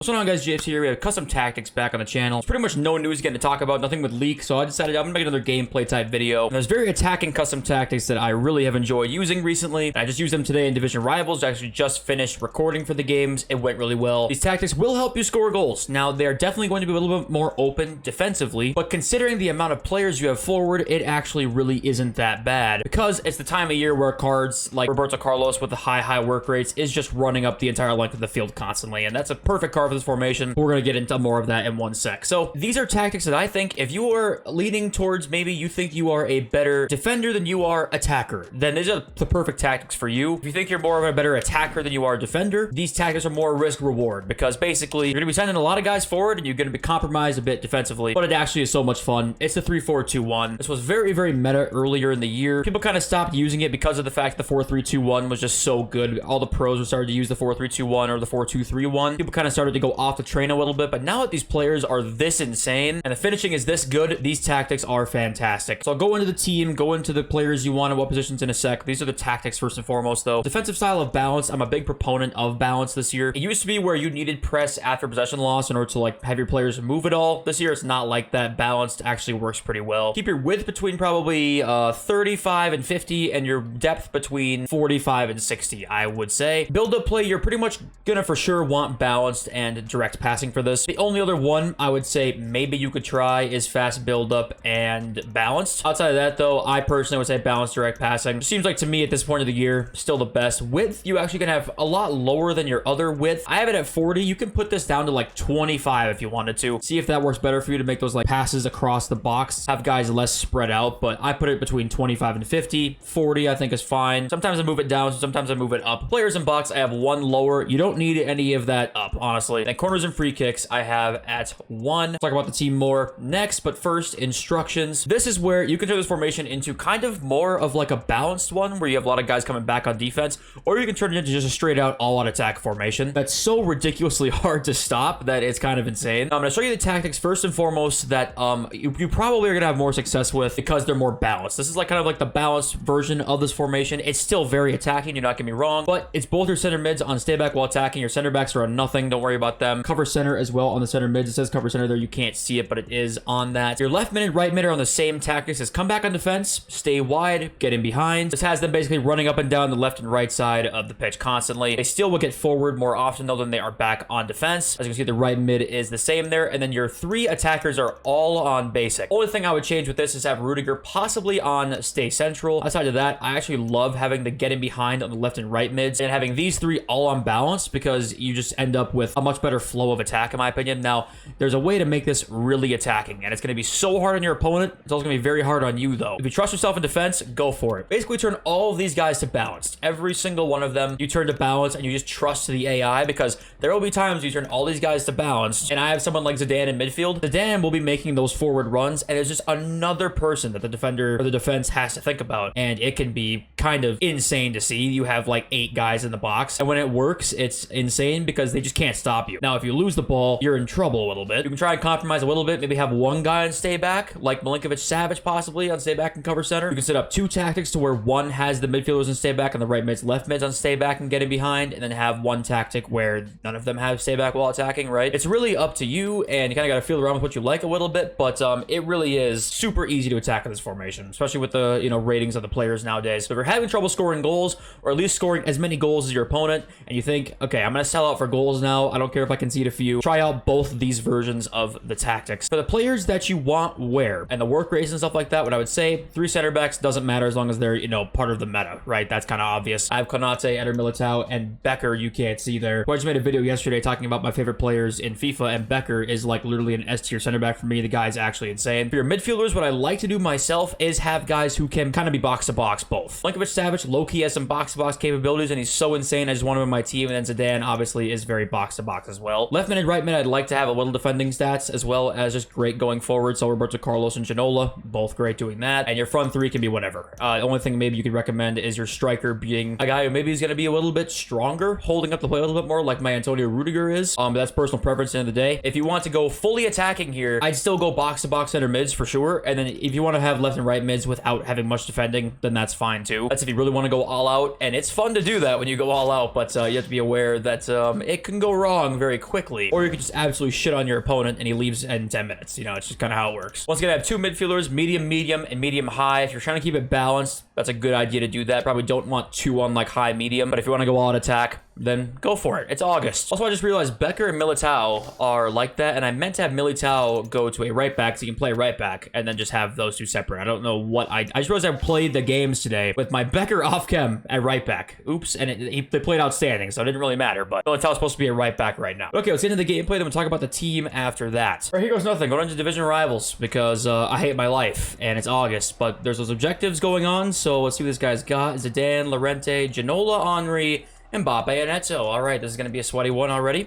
What's going on, guys? JFC here. We have custom tactics back on the channel. There's pretty much no news getting to talk about, nothing with leak, so I decided I'm gonna make another gameplay type video. And there's very attacking custom tactics that I really have enjoyed using recently. And I just used them today in Division Rivals. I actually just finished recording for the games. It went really well. These tactics will help you score goals. Now, they're definitely going to be a little bit more open defensively, but considering the amount of players you have forward, it actually really isn't that bad, because it's the time of year where cards like Roberto Carlos with the high work rates is just running up the entire length of the field constantly, and that's a perfect card for this formation. We're going to get into more of that in one sec. So these are tactics that I think if you are leaning towards maybe you think you are a better defender than you are attacker, then these are the perfect tactics for you. If you think you're more of a better attacker than you are a defender, these tactics are more risk reward, because basically you're going to be sending a lot of guys forward and you're going to be compromised a bit defensively, but it actually is so much fun. It's the 3-4-2-1. This was very meta earlier in the year. People kind of stopped using it because of the fact the 4-3-2-1 was just so good. All the pros were started to use the 4-3-2-1 or the 4-2-3-1. People kind of started to go off the train a little bit, but now that these players are this insane and the finishing is this good, these tactics are fantastic. So I'll go into the team, go into the players you want and what positions in a sec. These are the tactics first and foremost, though. Defensive style of balance. I'm a big proponent of balance this year. It used to be where you needed press after possession loss in order to like have your players move it all. This year it's not like that. Balanced actually works pretty well. Keep your width between probably 35 and 50 and your depth between 45 and 60, I would say. Build up play, you're pretty much gonna for sure want balanced and direct passing for this. The only other one I would say maybe you could try is fast build up and balanced. Outside of that, though, I personally would say balanced direct passing. It seems like to me at this point of the year, still the best. Width, you actually can have a lot lower than your other width. I have it at 40. You can put this down to like 25 if you wanted to. See if that works better for you to make those like passes across the box. Have guys less spread out, but I put it between 25 and 50. 40 I think is fine. Sometimes I move it down, sometimes I move it up. Players in box, I have one lower. You don't need any of that up, honestly. And corners and free kicks, I have at 1. Talk about the team more next, but first, instructions. This is where you can turn this formation into kind of more of like a balanced one where you have a lot of guys coming back on defense, or you can turn it into just a straight out all-out attack formation. That's so ridiculously hard to stop that it's kind of insane. I'm going to show you the tactics first and foremost that you probably are going to have more success with because they're more balanced. This is like kind of like the balanced version of this formation. It's still very attacking, do not get me wrong, but it's both your center mids on stay back while attacking. Your center backs are on nothing, don't worry about them. Cover center as well on the center mids. It says cover center there, you can't see it, but it is on that. Your left mid and right mid are on the same tactics as come back on defense, stay wide, get in behind. This has them basically running up and down the left and right side of the pitch constantly. They still will get forward more often though than they are back on defense. As you can see, the right mid is the same there, and then your 3 attackers are all on basic. Only thing I would change with this is have Rudiger possibly on stay central. Outside of that, I actually love having the get in behind on the left and right mids and having these 3 all on balance, because you just end up with a much better flow of attack in my opinion. Now, there's a way to make this really attacking, and it's going to be so hard on your opponent. It's also going to be very hard on you though. If you trust yourself in defense, go for it. Basically turn all of these guys to balanced. Every single one of them you turn to balance, and you just trust the AI, because there will be times you turn all these guys to balanced, and I have someone like Zidane in midfield. Zidane will be making those forward runs, and there's just another person that the defender or the defense has to think about, and it can be kind of insane to see. You have like 8 guys in the box, and when it works, it's insane because they just can't stop you. Now, if you lose the ball, you're in trouble a little bit. You can try and compromise a little bit, maybe have one guy on stay back, like Milinkovic-Savic possibly on stay back and cover center. You can set up 2 tactics to where one has the midfielders on stay back and the right mids, left mids on stay back and get in behind, and then have one tactic where none of them have stay back while attacking, right? It's really up to you, and you kind of got to feel around with what you like a little bit, but it really is super easy to attack in this formation, especially with the, ratings of the players nowadays. So if you're having trouble scoring goals, or at least scoring as many goals as your opponent, and you think, okay, I'm going to sell out for goals now, I don't care if I concede a few, try out both these versions of the tactics. For the players that you want where, and the work rates and stuff like that, what I would say, 3 center backs doesn't matter as long as they're, part of the meta, right? That's kind of obvious. I have Konate, Eder Militao, and Becker you can't see there. I just made a video yesterday talking about my favorite players in FIFA, and Becker is like literally an S tier center back for me. The guy's actually insane. For your midfielders, what I like to do myself is have guys who can kind of be box to box both. Milinkovic-Savic low-key has some box to box capabilities, and he's so insane. I just want him in my team. And then Zidane obviously is very box to box as well. Left mid and right mid, I'd like to have a little defending stats as well as just great going forward. So Roberto Carlos and Ginola, both great doing that. And your front 3 can be whatever. The only thing maybe you could recommend is your striker being a guy who maybe is going to be a little bit stronger, holding up the play a little bit more, like my Antonio Rudiger is. But that's personal preference at the end of the day. If you want to go fully attacking here, I'd still go box to box center mids for sure. And then if you want to have left and right mids without having much defending, then that's fine too. That's if you really want to go all out, and it's fun to do that when you go all out, but you have to be aware that it can go wrong long very quickly, or you could just absolutely shit on your opponent and he leaves in 10 minutes. You know, it's just kind of how it works. Once again, I have two midfielders, medium, and medium high. If you're trying to keep it balanced, that's a good idea to do that. Probably don't want two on like high medium, but if you want to go all out attack, then go for it. It's August. Also, I just realized Becker and Militao are like that, and I meant to have Militao go to a right back so he can play right back, and then just have those two separate. I don't know what I just realized I played the games today with my Becker off chem at right back. Oops, and they played outstanding, so it didn't really matter, but Militao's supposed to be a right back right now. Okay, let's get into the gameplay, then we'll talk about the team after that. All right, here goes nothing. Going into division rivals because I hate my life, and it's August, but there's those objectives going on, so let's see what this guy's got. Zidane, Llorente, Ginola, Henry, Mbappe, and Eto. All right, this is going to be a sweaty one already.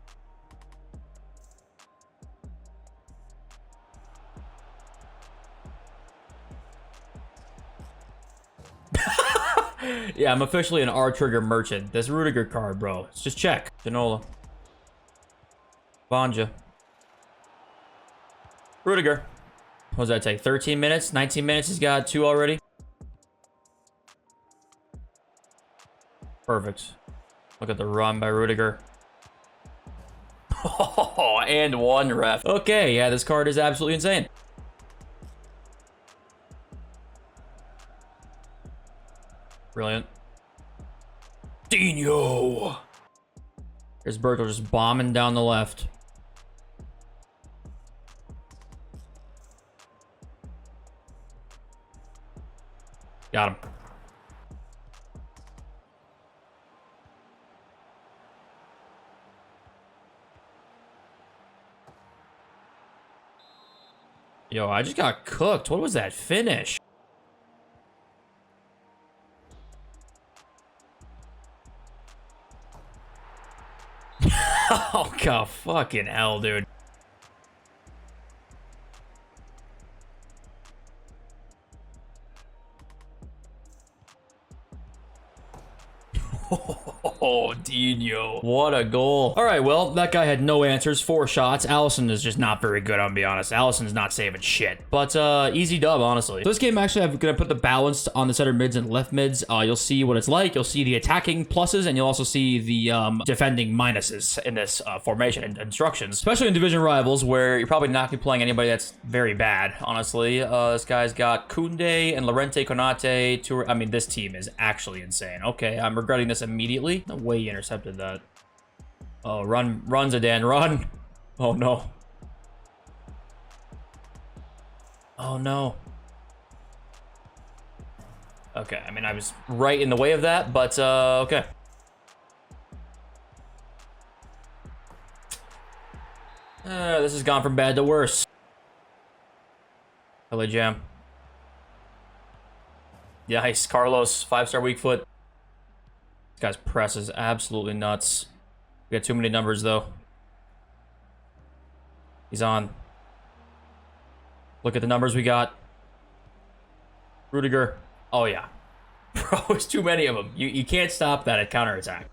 Yeah, I'm officially an R-Trigger merchant. This Rudiger card, bro. Let's just check. Ginola. Vanja. Rudiger. What does that take? 13 minutes? 19 minutes? He's got 2 already. Perfect. Look at the run by Rudiger. Oh, and 1 ref. Okay, yeah, this card is absolutely insane. Brilliant. Dino. Here's Bertel just bombing down the left. Got him. Yo, I just got cooked. What was that finish? Oh, God, fucking hell, dude. Oh, Dino. What a goal. All right, well, that guy had no answers. 4 shots. Allison is just not very good, I'm gonna be honest. Allison's not saving shit. But easy dub, honestly. So this game, actually, I'm gonna put the balance on the center mids and left mids. You'll see what it's like. You'll see the attacking pluses, and you'll also see the defending minuses in this formation and instructions. Especially in division rivals, where you're probably not gonna be playing anybody that's very bad, honestly. This guy's got Koundé and Llorente, Konate. I mean, this team is actually insane. Okay, I'm regretting this immediately. No way he intercepted that. Oh, run, Zidane, run. Oh, no. Oh, no. Okay, I mean, I was right in the way of that, but, okay. This has gone from bad to worse. LA Jam. Yikes, Carlos, 5-star weak foot. This guy's press is absolutely nuts. We got too many numbers, though. He's on. Look at the numbers we got. Rudiger. Oh, yeah. Bro, there's too many of them. You can't stop that at counterattack.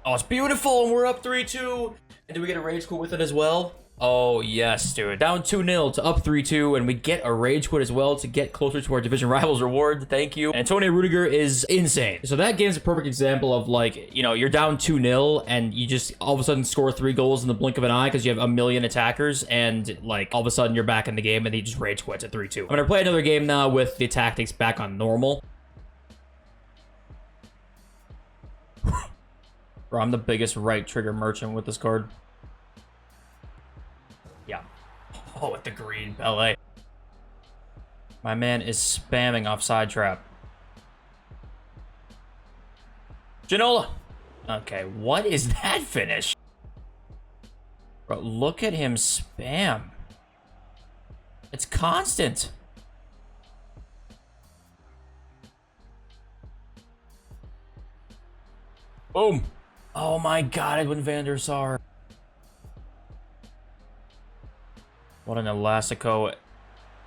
Oh, it's beautiful, and we're up 3-2. And do we get a rage quit with it as well? Oh, yes, dude. Down 2-0 to up 3-2, and we get a rage quit as well to get closer to our division rivals reward. Thank you. Antonio Rudiger is insane. So that game's a perfect example of, like, you know, you're down 2-0, and you just all of a sudden score 3 goals in the blink of an eye because you have a million attackers, and, like, all of a sudden you're back in the game, and he just rage quits at 3-2. I'm going to play another game now with the tactics back on normal. Bro, I'm the biggest right trigger merchant with this card. Yeah. Oh, with the green ballet. My man is spamming offside trap. Ginola. Okay, what is that finish? Bro, look at him spam. It's constant. Boom. Oh my God, Edwin van der Sar. What an Elastico.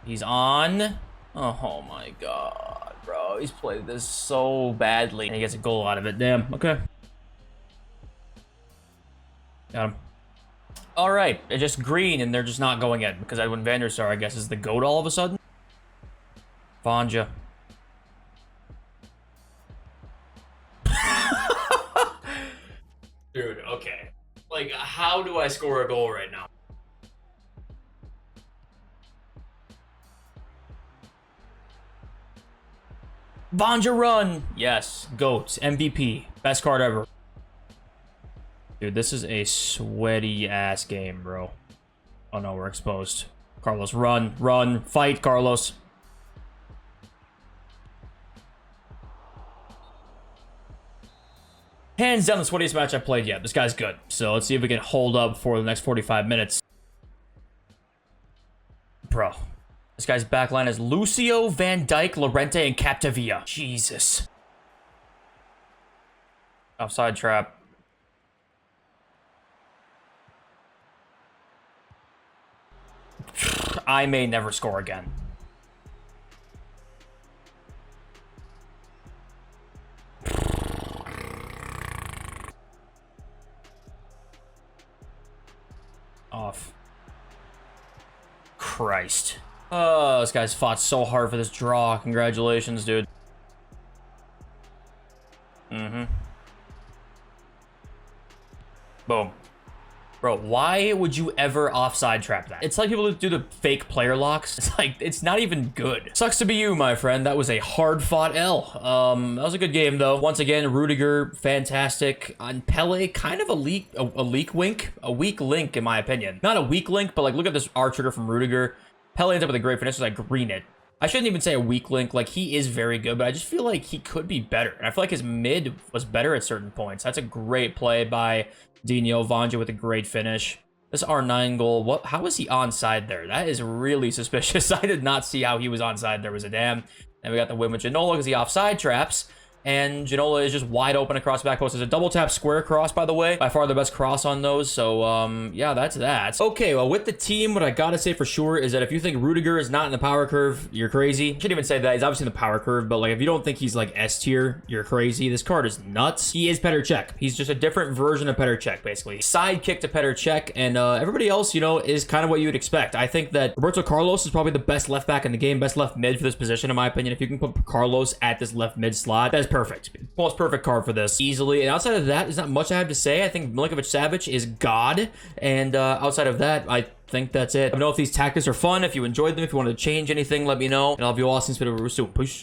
He's on. Oh my God, bro. He's played this so badly. And he gets a goal out of it. Damn. Okay. Got him. All right. They're just green and they're just not going in because Edwin van der Sar, I guess, is the GOAT all of a sudden. Vanja. Dude, okay. Like, how do I score a goal right now? Vanja run! Yes, GOAT, MVP, best card ever. Dude, this is a sweaty-ass game, bro. Oh no, we're exposed. Carlos, run, run, fight, Carlos. Hands down the sweatiest match I played yet. This guy's good. So let's see if we can hold up for the next 45 minutes. Bro. This guy's backline is Lucio, Van Dijk, Llorente, and Capdevila. Jesus. Offside trap. I may never score again. Off. Christ. Oh, this guy's fought so hard for this draw. Congratulations, dude. Boom. Bro, why would you ever offside trap that? It's like people who do the fake player locks. It's like, it's not even good. Sucks to be you, my friend. That was a hard-fought L. That was a good game, though. Once again, Rudiger, fantastic. On Pele, kind of a weak link, in my opinion. Not a weak link, but like, look at this R trigger from Rudiger. Pele ends up with a great finish, so I green it. I shouldn't even say a weak link. Like, he is very good, but I just feel like he could be better. And I feel like his mid was better at certain points. That's a great play by Dino. Vanja with a great finish. This R9 goal, how was he onside there? That is really suspicious. I did not see how he was onside there. Was a damn. And we got the win with Ginola because he offside traps. And Ginola is just wide open across the back post. There's a double tap square cross, by the way. By far the best cross on those. So, yeah, that's that. Okay, well, with the team, what I gotta say for sure is that if you think Rudiger is not in the power curve, you're crazy. I shouldn't even say that. He's obviously in the power curve, but, like, if you don't think he's, like, S tier, you're crazy. This card is nuts. He is Petr Cech. He's just a different version of Petr Cech, basically. Sidekick to Petr Cech, and everybody else, you know, is kind of what you would expect. I think that Roberto Carlos is probably the best left back in the game, best left mid for this position, in my opinion. If you can put Carlos at this left mid slot, that's perfect. Most perfect card for this, easily. And outside of that, there's not much I have to say. I think Milinkovic-Savic is God, and outside of that, I think that's it. Let me know if these tactics are fun, if you enjoyed them, if you wanted to change anything, let me know, and I'll have you all since video soon. Push.